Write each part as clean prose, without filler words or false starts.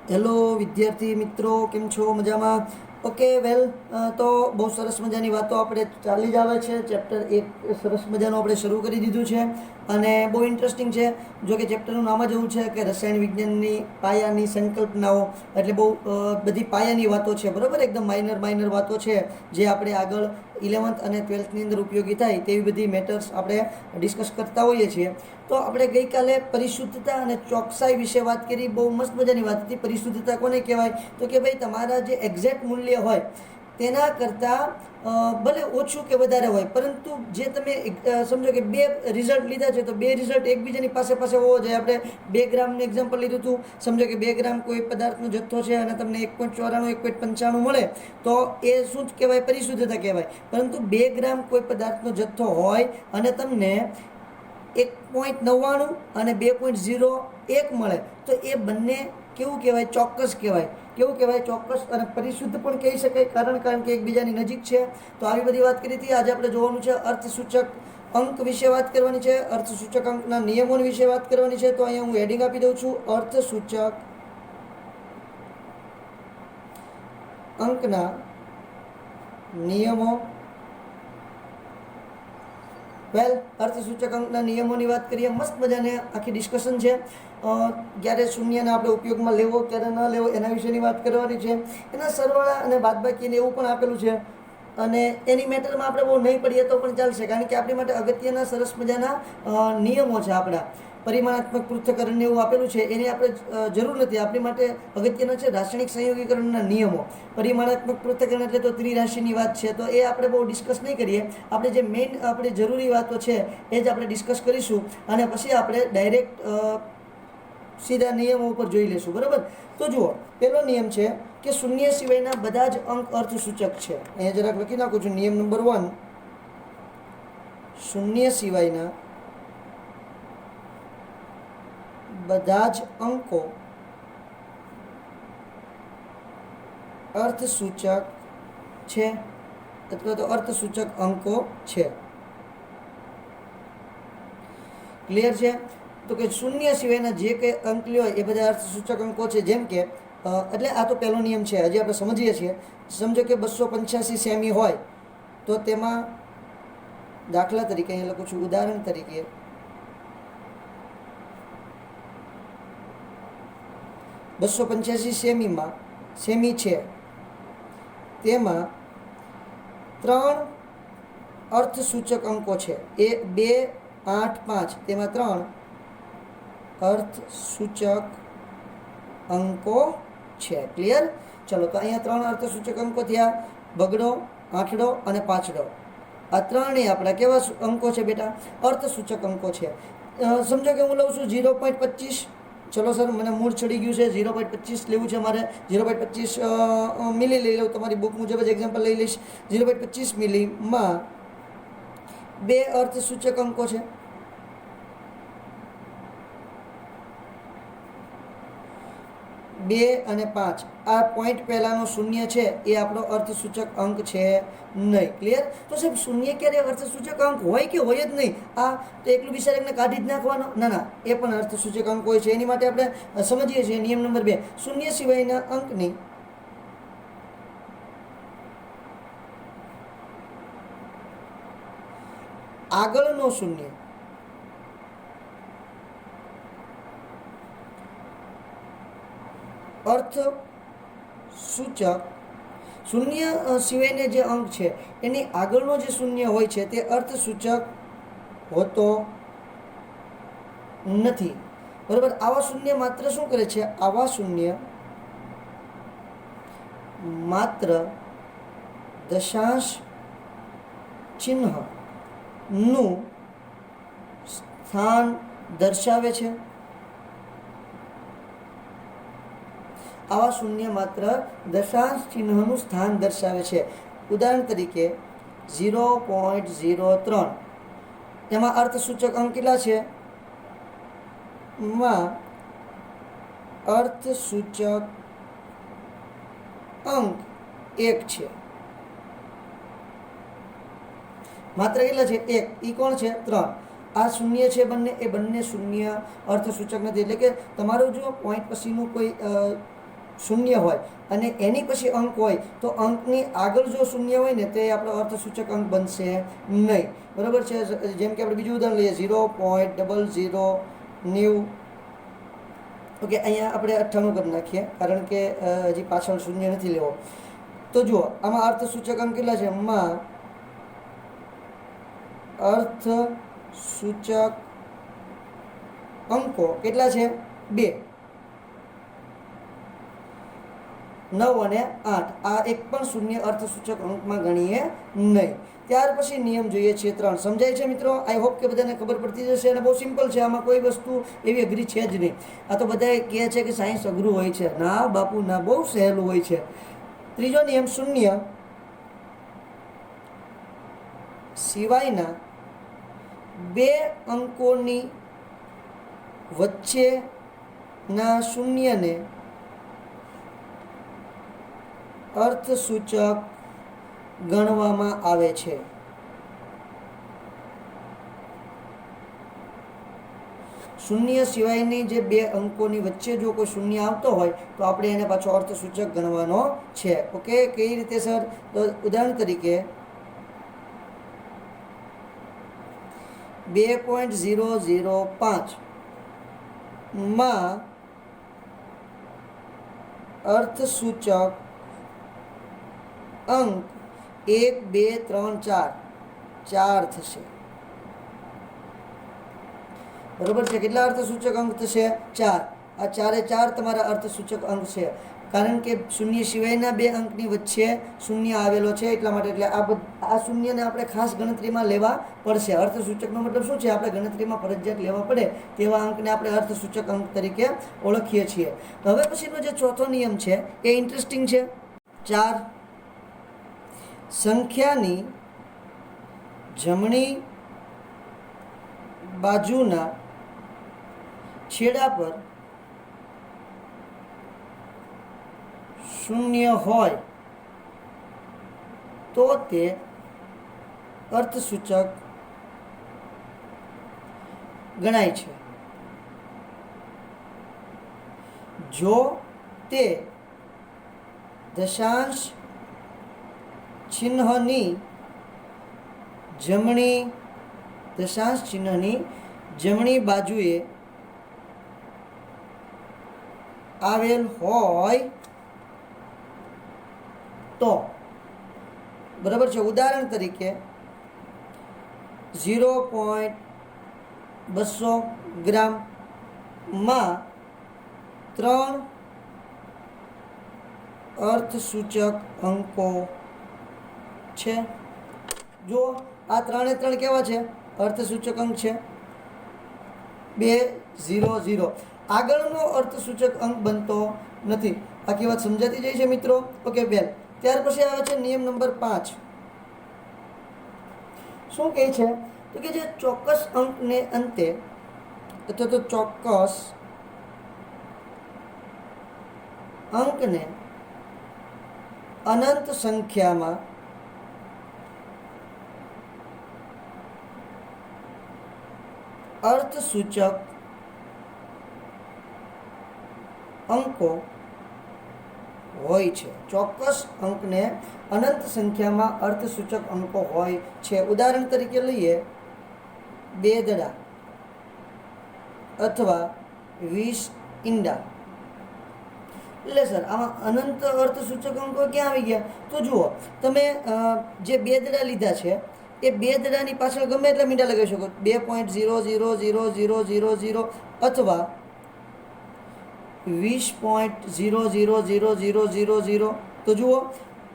Hello વિદ્યાર્થી મિત્રો, કેમ છો? મજામાં? ઓકે, વેલ, તો બહુ સરસ મજાની વાતો આપણે ચાલી જ આવે છે. ચેપ્ટર 1 સરસ મજાનું આપણે શરૂ કરી દીધું છે અને બહુ ઇન્ટરેસ્ટિંગ છે. જો કે ચેપ્ટરનું નામ જ એવું છે કે રસાયણ વિજ્ઞાનની પાયાની સંકલ્પનાઓ, એટલે બહુ બધી પાયાની વાતો છે, બરાબર? એકદમ માઇનર વાતો છે જે આપણે આગળ 11th અને 12thની અંદર ઉપયોગી થાય તેવી બધી મેટર્સ આપણે ડિસ્કસ કરતા હોઈએ છીએ. તો આપણે ગઈકાલે પરિશુદ્ધતા અને ચોકસાઈ વિશે વાત કરી. બહુ મસ્ત મજાની વાત હતી. પરિશુદ્ધતા કોને કહેવાય? તો કે ભાઈ તમારા જે એક્ઝેક્ટ મૂલ્ય હોય તેના કરતાં ભલે ઓછું કે વધારે હોય, પરંતુ જે તમે સમજો કે બે રિઝલ્ટ લીધા છે તો બે રિઝલ્ટ એકબીજાની પાસે હોવો જોઈએ. આપણે 2 ગ્રામનું એક્ઝામ્પલ લીધું હતું. સમજો કે 2 ગ્રામ કોઈ પદાર્થનો જથ્થો છે અને તમને 1.94 1.95 મળે તો એ શું કહેવાય? પરિશુદ્ધતા કહેવાય. પરંતુ 2 ગ્રામ કોઈ પદાર્થનો જથ્થો હોય અને તમને 1.99 અને 2.01 મળે તો એ બંને કેવું કહેવાય? ચોક્કસ કહેવાય. કેવું કહેવાય? ચોક્કસ અને પરિશુદ્ધ પણ કહી શકાય, કારણ કે એકબીજાની નજીક છે. તો આવી બધી વાત કરી હતી. આજે આપણે જોવાનું છે અર્થસૂચક અંક વિશે વાત કરવાની છે. અર્થસૂચક અંકના નિયમો વિશે વાત કરવાની છે. તો અહીંયા હું હેડિંગ આપી દઉં છું, અર્થસૂચક અંકના નિયમો. વેલ, અર્થસૂચક અંકના નિયમોની વાત કરીએ. મસ્ત મજાને આખી ડિસ્કશન છે. ક્યારે શૂન્યને આપણે ઉપયોગમાં લેવો, ક્યારે ન લેવો, એના વિશેની વાત કરવાની છે. એના સરવાળા અને બાદબાકીને એવું પણ આપેલું છે અને એની મેટરમાં આપણે બહુ નહીં પડીએ તો પણ ચાલશે, કારણ કે આપણી માટે અગત્યના સરસ મજાના નિયમો છે. આપણા પરિમાણાત્મક પૃથ્થકરણ એવું આપેલું છે, એની આપણે જરૂર નથી. આપણી માટે અગત્યના છે રાસાયણિક સંયોગીકરણના નિયમો. પરિમાણાત્મક પૃથ્થકરણ એટલે તો ત્રિરાશિની વાત છે, તો એ આપણે બહુ ડિસ્કસ નહીં કરીએ. આપણે જે મેઇન આપણે જરૂરી વાતો છે એ જ આપણે ડિસ્કસ કરીશું અને પછી આપણે ડાયરેક્ટ સીધા નિયમો ઉપર જોઈ લેશું, બરાબર? તો જુઓ, પહેલો નિયમ છે કે શૂન્ય સિવાયના બધા જ અંક અર્થસૂચક છે. અહીંયા જરાક લખી નાખું છું. નિયમ નંબર 1, શૂન્ય સિવાયના બધા જ અંકો અર્થસૂચક છે અથવા તો અર્થસૂચક અંકો છે. ક્લિયર છે? તો કે શૂન્ય સિવાયના જે કંઈ અંક લ્યો એ બધા અર્થસૂચક અંકો છે. જેમ કે એટલે આ તો પહેલો નિયમ છે, હજી આપણે સમજીએ છીએ. સમજો કે 285 સેમી હોય તો તેમાં દાખલા તરીકે અહીંયા લખું છું, ઉદાહરણ તરીકે 285 સેમી છે, તેમાં 3 અર્થસૂચક અંકો છે. 1, 2, 8, 5. તેમાં 3 અર્થસૂચક અંકો છે. ક્લિયર? ચલો, તો અહીંયા 3 અર્થસૂચક અંકો થયા: બગડો, આઠડો અને પાંચડો. આ ત્રણેય આપણા કેવા અંકો છે બેટા? અર્થસૂચક અંકો છે. સમજો કે હું લઉં છું 0.25. ચલો સર, મને મૂળ ચડી ગયું છે, 0.25 લેવું છે મારે. 0.25 મિલી લઈ લઉં, તમારી બુક મુજબ જ એક્ઝામ્પલ લઈ લઈશ. 0.25 મિલીમાં 2 અર્થસૂચક અંકો છે. બે અને 5. આ પોઈન્ટ પહેલાંનો શૂન્ય છે એ આપણો અર્થસૂચક અંક છે નહીં. ક્લિયર? તો સાહેબ, શૂન્ય ક્યારે અર્થસૂચક અંક હોય કે હોય જ નહીં? આ તો એકલું બિચારીને કાઢી જ નાખવાનો? ના, એ પણ અર્થસૂચક અંક હોય છે. એની માટે આપણે સમજીએ છીએ નિયમ નંબર 2, શૂન્ય સિવાયના અંકની આગળનો શૂન્ય અર્થસૂચક, શૂન્ય સિવાયના જે અંક છે એની આગળનો જે શૂન્ય હોય છે તે અર્થસૂચક હોતો નથી, બરાબર? આવા શૂન્ય માત્ર શું કરે છે? આવા શૂન્ય માત્ર દશાંશ ચિહ્નનું સ્થાન દર્શાવે છે. આવા શૂન્ય માત્ર દશાંશ ચિહ્નનું સ્થાન દર્શાવે છે. ઉદાહરણ તરીકે 0.03. એમાં અર્થસૂચક અંક કેટલા છે? માં અર્થસૂચક અંક 1 છે. માત્ર કેટલા છે? 1. એ કોણ છે? 3. આ શૂન્ય છે બંને, એ બંને શૂન્ય અર્થસૂચક નથી. એટલે કે તમારું જો પોઈન્ટ પછીનું કોઈ શૂન્ય હોય અને એની પછી અંક હોય તો અંકની આગળ જો શૂન્ય હોય ને તે આપણો અર્થસૂચક અંક બનશે નહીં. બરાબર છે. જેમ કે આપણે બીજું ઉદાહરણ લઈએ 0.0090. ઓકે, અહીંયા આપણે 98 કરી નાખીએ કારણ કે હજી પાછળ શૂન્ય નથી લેવો. તો જુઓ આમાં અર્થસૂચક અંક કેટલા છે? માં અર્થસૂચક અંકો કેટલા છે? 2, 9 અને 8. આ એક પણ શૂન્ય અર્થસૂચક અંકમાં ગણીએ નહીં. ત્યાર પછી નિયમ જોઈએ છે 3. સમજાય છે મિત્રો? આઈ હોપ કે બધાને ખબર પડતી જશે અને બહુ સિમ્પલ છે. આમાં કોઈ વસ્તુ એવી અઘરી છે જ નહીં. આ તો બધા કહે છે કે સાયન્સ અઘરું હોય છે. ના બાપુ ના, બહુ સહેલું હોય છે. ત્રીજો નિયમ, શૂન્ય સિવાયના 2 અંકોની વચ્ચેના શૂન્યને અર્થસૂચક ગણવામાં આવે છે. શૂન્ય સિવાયની જે 2 અંકોની વચ્ચે જો કોઈ શૂન્ય આવતો હોય તો આપણે એને પાછો અર્થસૂચક ગણવાનો છે. ઓકે, કઈ રીતે સર? તો ઉદાહરણ તરીકે 2.005 માં અર્થસૂચક અંક 1, 2, 3, 4 થશે. બરોબર છે. કેટલા અર્થસૂચક અંક થશે? 4. આ 4 તમારા અર્થસૂચક અંક છે. કારણ કે શૂન્ય સિવાયના 2 અંકની વચ્ચે શૂન્ય આવેલો છે એટલા માટે. એટલે આ શૂન્યને આપણે ખાસ ગણતરીમાં લેવા પડશે. અર્થસૂચકનો મતલબ શું છે? આપણે ગણતરીમાં ફરજિયાત લેવા પડે તેવા અંકને આપણે અર્થસૂચક અંક તરીકે ઓળખીએ છીએ. તો હવે પછીનો જે ચોથો નિયમ છે એ ઇન્ટરેસ્ટિંગ છે. 4 સંખ્યાની જમણી બાજુના છેડા પર શૂન્ય હોય તો તે અર્થસૂચક ગણાય છે. જો તે દશાંશ ચિહ્નની જમણી બાજુએ આવેલ હોય તો. બરાબર છે. ઉદાહરણ તરીકે 0.200 ગ્રામમાં 3 અર્થસૂચક અંકો છે. જો આ 3 3 કેવા છે? અર્થસૂચક અંક છે. 200. આગળનો અર્થસૂચક અંક બનતો નથી. આખી વાત સમજાતી જાય છે મિત્રો? ઓકે વેલ. ત્યાર પછી આવે છે નિયમ નંબર 5. શું કહે છે? તો કે જે ચોક્કસ અંકને અંતે અથવા તો ચોક્કસ અંકને અનંત સંખ્યામાં અર્થસૂચક અંકો હોય છે. ચોક્કસ અંકને અનંત સંખ્યામાં અર્થસૂચક અંકો હોય છે. ઉદાહરણ તરીકે લઈએ 2 દડા અથવા 20 ઈંડા. એટલે સર આમાં અનંત અર્થસૂચક અંકો ક્યાં આવી ગયા? તો જુઓ, તમે જે 2 દડા લીધા છે એ 2 દડાની પાછળ ગમે એટલા મીંડા લગાવી શકો. 2.0000000 અથવા 20.0000000. તો જુઓ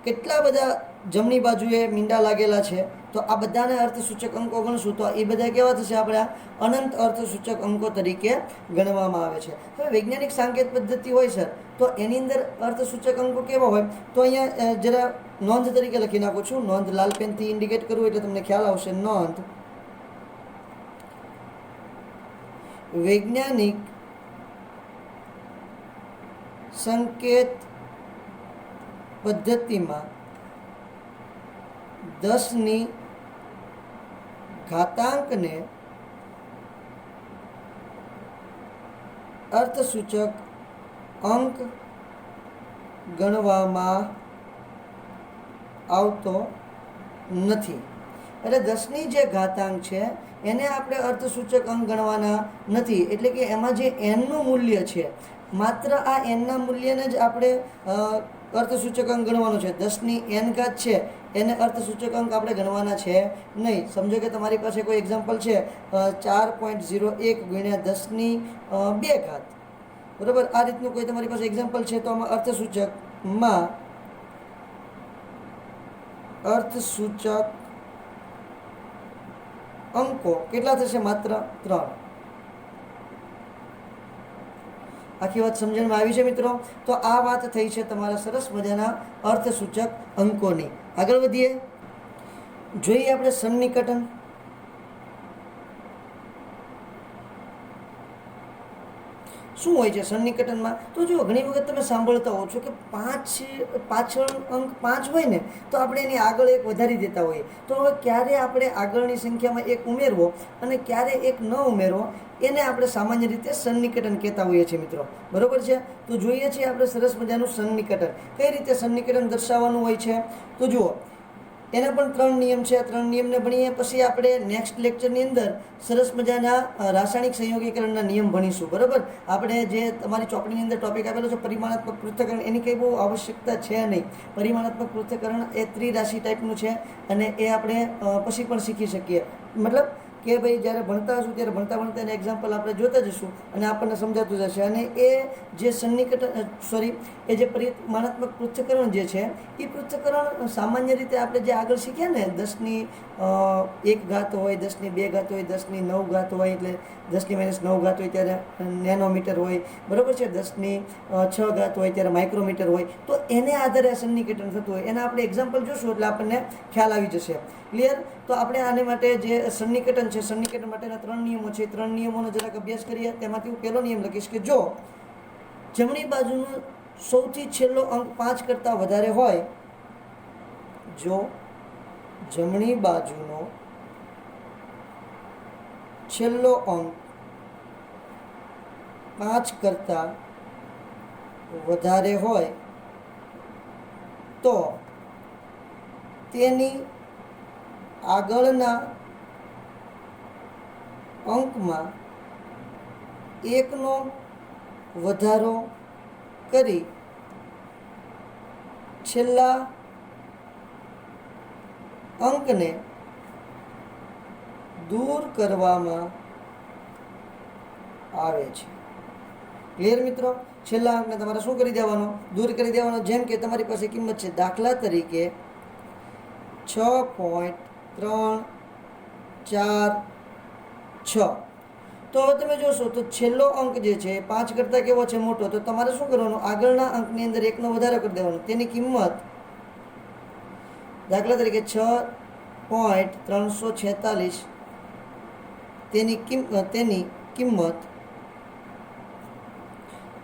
કેટલા બધા જમણી બાજુએ મીંડા લાગેલા છે. તો આ બધાને અર્થસૂચક અંકો ગણશું તો એ બધા કેવા થશે? આપણા અનંત અર્થસૂચક અંકો તરીકે ગણવામાં આવે છે. હવે વૈજ્ઞાનિક સાંકેત પદ્ધતિ હોય સર તો એની અંદર અર્થસૂચક અંકો કેવા હોય? તો અહીંયા જરા નોંધ તરીકે લખી નાખું છું. નોંધ લાલ પેનથી ઇન્ડિકેટ કરવું એટલે તમને ખ્યાલ આવશે. નોંધ. વૈજ્ઞાનિક સંકેત પદ્ધતિમાં 10ની ઘાતાંકને અર્થસૂચક અંક ગણવામાં આવતો નથી. એટલે 10ની જે ઘાતાંક છે એને આપણે અર્થસૂચક અંક ગણવાના નથી. એટલે કે એમાં જે એનનું મૂલ્ય છે, માત્ર આ એનના મૂલ્યને જ આપણે અર્થસૂચક અંક ગણવાનો છે. 10ની n ઘાત છે એને અર્થસૂચક અંક આપણે ગણવાના છે નહીં. સમજો કે તમારી પાસે કોઈ એક્ઝામ્પલ છે 4.01 ગુણ્યા 10ની 2 ઘાત, બરાબર. આ રીતનું કોઈ તમારી પાસે એક્ઝામ્પલ છે, તો આમાં અર્થસૂચક અંકો કેટલા થશે? માત્ર 3. આખી વાત સમજણમાં આવી છે મિત્રો? તો આ વાત થઈ છે તમારા સરસ મજાના અર્થસૂચક અંકોની. આગળ વધીએ, જોઈએ આપણે સન્નિકટન. શું હોય છે સન્નિકટનમાં? તો જો ઘણી વખત તમે સાંભળતા હો છો કે પાછળ અંક 5 હોય ને તો આપણે એની આગળ એક વધારી દેતા હોઈએ. તો હવે ક્યારે આપણે આગળની સંખ્યામાં એક ઉમેરવો અને ક્યારે એક ન ઉમેરવો, એને આપણે સામાન્ય રીતે સન્નિકટન કહેતા હોઈએ છીએ મિત્રો, બરોબર છે. તો જોઈએ છીએ આપણે સરસ મજાનું સન્નિકટન. કઈ રીતે સન્નિકટન દર્શાવવાનું હોય છે? તો જુઓ, એના પણ 3 નિયમ છે. આ 3 નિયમને ભણીએ પછી આપણે નેક્સ્ટ લેક્ચરની અંદર સરસ મજાના રાસાયણિક સંયોગીકરણના નિયમ ભણીશું, બરાબર. આપણે જે તમારી ચોપડીની અંદર ટોપિક આપેલો છે પરિમાણાત્મક પૃથ્થકરણ, એની કંઈ બહુ આવશ્યકતા છે નહીં. પરિમાણાત્મક પૃથ્થકરણ એ ત્રિરાશિ ટાઈપનું છે અને એ આપણે પછી પણ શીખી શકીએ. મતલબ કે ભાઈ જ્યારે ભણતા હશું ત્યારે ભણતા એને એક્ઝામ્પલ આપણે જોતા જશું અને આપણને સમજાતું જશે. અને એ જે એ જે પરિમાણાત્મક પૃથ્થકરણ જે છે એ પૃથ્થકરણ સામાન્ય રીતે આપણે જે આગળ શીખ્યા ને 10ની 1 ઘાત હોય, 10ની 2 ઘાત હોય, 10ની 9 ઘાત હોય, એટલે 10ની -9 ઘાત હોય ત્યારે નેનોમીટર હોય, બરાબર છે. 10ની 6 ઘાત હોય ત્યારે માઇક્રોમીટર હોય. તો એને આધારે સન્નિકટન થતું હોય. એના આપણે એક્ઝામ્પલ જોશું એટલે આપણને ખ્યાલ આવી જશે. ક્લિયર? તો આપણે આને માટે જે સન્નિકટન છે, સન્નિકટન માટેના 3 નિયમો છે, 3 નિયમોનો જરાક અભ્યાસ કરીએ. તેમાંથી હું પહેલો નિયમ લખીશ કે જો જમણી બાજુનો સૌથી છેલ્લો અંક 5 કરતાં વધારે હોય, જો જમણી બાજુનો છેલ્લો અંક 5 કરતાં વધારે હોય તો તેની આગળના અંકમાં 1નો વધારો કરી છેલ્લા અંકને દૂર કરવામાં આવે છે. ક્લિયર મિત્રો? છેલ્લા અંકને તમારે શું કરી દેવાનો? દૂર કરી દેવાનો. જેમ કે તમારી પાસે કિંમત છે, દાખલા તરીકે 6.346. તો હવે તમે જોશો તો છેલ્લો અંક જે છે 5 કરતાં કેવો છે? મોટો. તો તમારે શું કરવાનું? આગળના અંકની અંદર 1નો વધારો કરી દેવાનો. તેની કિંમત દાખલા તરીકે 6.346, તેની કિંમત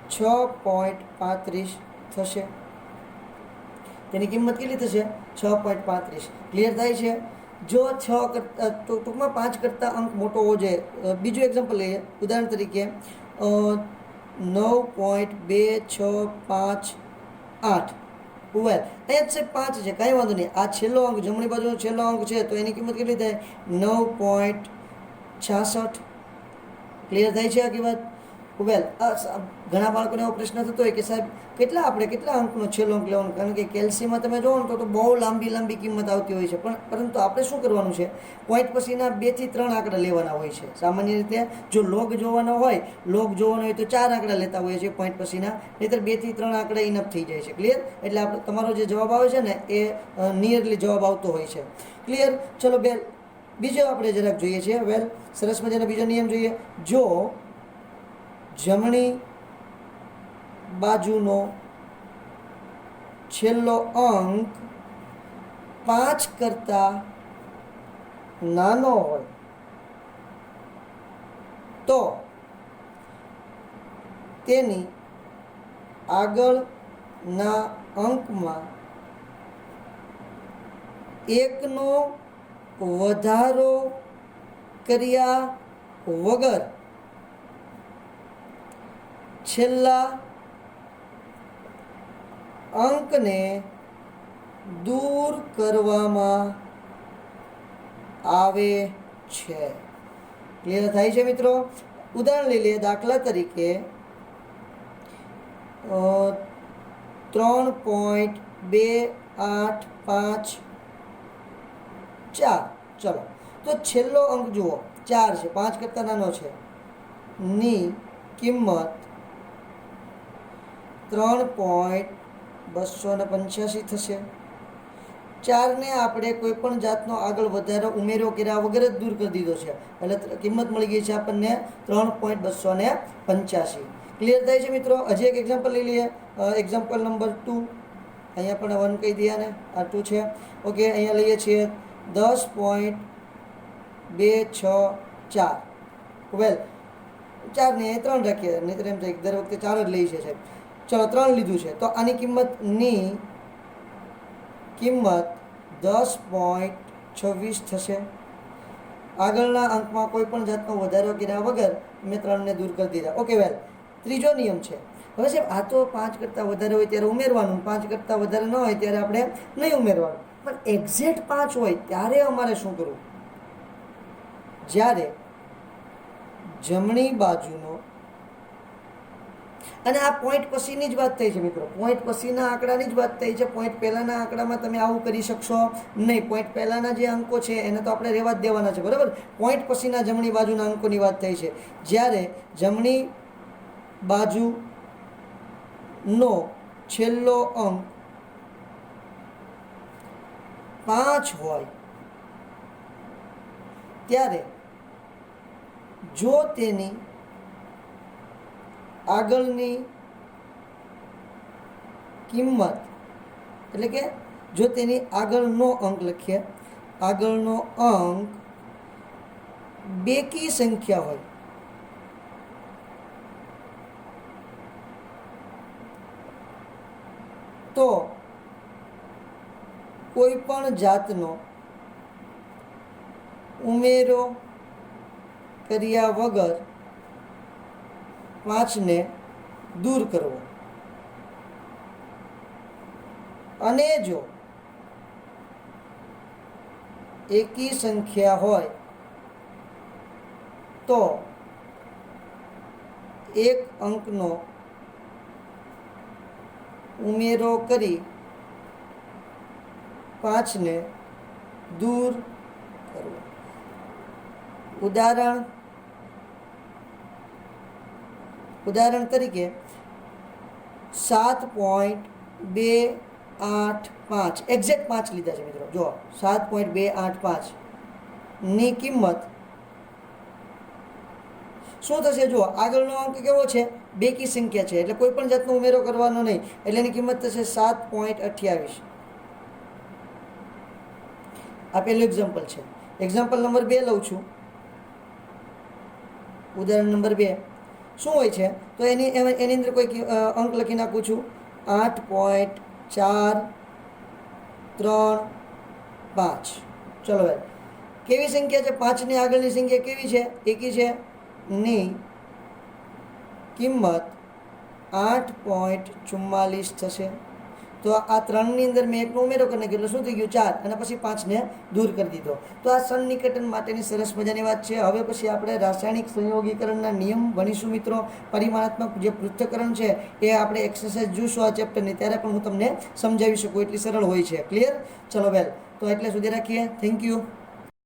6.35 થશે. તેની કિંમત કેટલી થશે? 6.35. ક્લિયર થાય છે? જો 6 કરતાં ટૂંકમાં 5 કરતાં અંક મોટો હોવો જોઈએ. બીજું એક્ઝામ્પલ લઈએ. ઉદાહરણ તરીકે 9.2658. વેલ, અહીંયા છે 5 છે, કાંઈ વાંધો નહીં. આ છેલ્લો અંક, જમણી બાજુનો છેલ્લો અંક છે, તો એની કિંમત કેટલી થાય? 9.66. ક્લિયર થાય છે આખી વાત? વેલ, ઘણા બાળકોને એવો પ્રશ્ન થતો હોય કે સાહેબ કેટલા અંકનો છેલ્લો અંક લેવાનો? કારણ કે કેલ્સીમાં તમે જોવો ને તો બહુ લાંબી કિંમત આવતી હોય છે. પરંતુ આપણે શું કરવાનું છે? પોઈન્ટ પછીના 2 થી 3 આંકડા લેવાના હોય છે. સામાન્ય રીતે જો લોગ જોવાનો હોય તો 4 આંકડા લેતા હોઈએ છીએ પોઈન્ટ પછીના, નહીંતર 2 થી 3 આંકડા ઇનફ થઈ જાય છે. ક્લિયર? એટલે આપણે તમારો જે જવાબ આવે છે ને એ નિયરલી જવાબ આવતો હોય છે. ક્લિયર? ચલો બીજો આપણે જરાક જોઈએ છીએ. વેલ, સરસ મજાનો બીજો નિયમ જોઈએ. જો જમણી બાજુનો છેલ્લો અંક 5 કરતાં નાનો હોય તો તેની આગળના અંકમાં 1નો વધારો કર્યા વગર છેલ્લા અંકને દૂર કરવામાં આવે છે. ક્લિયર થાય છે મિત્રો? ઉદાહરણ લઈ લઈએ. દાખલા તરીકે 3.285 4. ચલો, તો છેલ્લો અંક જુઓ, 4 છે, 5 કરતાં નાનો છે, ની કિંમત 3.285 થશે. 4ને આપણે કોઈ પણ જાતનો આગળ વધારો ઉમેરો કર્યા વગર જ દૂર કરી દીધો છે, એટલે કિંમત મળી ગઈ છે આપણને 3.285. ક્લિયર થાય છે મિત્રો? હજી એક એક્ઝામ્પલ લઈ લઈએ. Example number 2. અહીંયા પણ 1 કહી દઈએ ને, આ 2 છે. ઓકે, અહીંયા લઈએ છીએ 10.264. વેલ, 4ને 3 રાખીએ, નહીં એમ થાય દર વખતે 4 જ લઈ છે સાહેબ. ચલો, 3 લીધું છે, તો આની કિંમતની કિંમત 10.26 થશે. આગળના અંકમાં કોઈ પણ જાતનો વધારો કર્યા વગર મેં 3ને દૂર કરી દીધા. ઓકે, વેલ, ત્રીજો નિયમ છે. હવે સાહેબ, આ તો 5 કરતાં વધારે હોય ત્યારે ઉમેરવાનું, 5 કરતાં વધારે ન હોય ત્યારે આપણે નહીં ઉમેરવાનું. પણ એક્ઝેક્ટ 5 હોય ત્યારે અમારે શું કરવું? જ્યારે જમણી બાજુનો, અને આ પોઈન્ટ પછીની જ વાત થઈ છે મિત્રો, પોઈન્ટ પછીના આંકડાની જ વાત થઈ છે. પોઈન્ટ પહેલાંના આંકડામાં તમે આવું કરી શકશો નહીં. પોઈન્ટ પહેલાંના જે અંકો છે એને તો આપણે રહેવા જ દેવાના છે, બરાબર? પોઈન્ટ પછીના જમણી બાજુના અંકોની વાત થઈ છે. જ્યારે જમણી બાજુનો છેલ્લો અંક 5 હોય ત્યારે જો તેની આગળની કિંમત, એટલે કે જો તેની આગળનો અંક લખીએ, આગળનો અંક બેકી સંખ્યા હોય તો કોઈ પણ જાતનો ઉમેરો કર્યા વગર 5ને દૂર કરવો. અને જો એકી સંખ્યા હોય તો એક અંકનો ઉમેરો કરી 5ને દૂર કરવો. ઉદાહરણ તરીકે 7.285, એક્ઝેક્ટ 5 લીધા છે મિત્રો. જો 7.285 ની કિંમત શું થશે? જુઓ, આગળનો અંક કેવો છે? બેકી સંખ્યા છે, એટલે કોઈ પણ જાતનો ઉમેરો કરવાનો નહીં, એટલે એની કિંમત થશે 7.28. આ પહેલું એક્ઝામ્પલ છે. એક્ઝામ્પલ નંબર 2 લઉં છું. ઉદાહરણ નંબર 2 શું હોય છે? તો એની અંદર કોઈ અંક લખી નાખું છું, 8.435. ચલો ભાઈ, કેવી સંખ્યા છે? 5ની આગળની સંખ્યા કેવી છે? એકી છે. ની કિંમત 8.44 થશે. તો આ 3ની અંદર મેં એકનો ઉમેરો કરી નાખ્યો, એટલે શું થઈ ગયું? 4, અને પછી 5ને દૂર કરી દીધો. તો આ સન્નિકટન માટેની સરસ મજાની વાત છે. હવે પછી આપણે રાસાયણિક સંયોગીકરણના નિયમ ભણીશું મિત્રો. પરિમાણાત્મક જે પૃથ્થકરણ છે એ આપણે એક્સરસાઇઝ જોઈશું આ ચેપ્ટરની, ત્યારે પણ હું તમને સમજાવી શકું એટલી સરળ હોય છે. ક્લિયર? ચલો વેલ, તો એટલે સુધી રાખીએ. Thank you.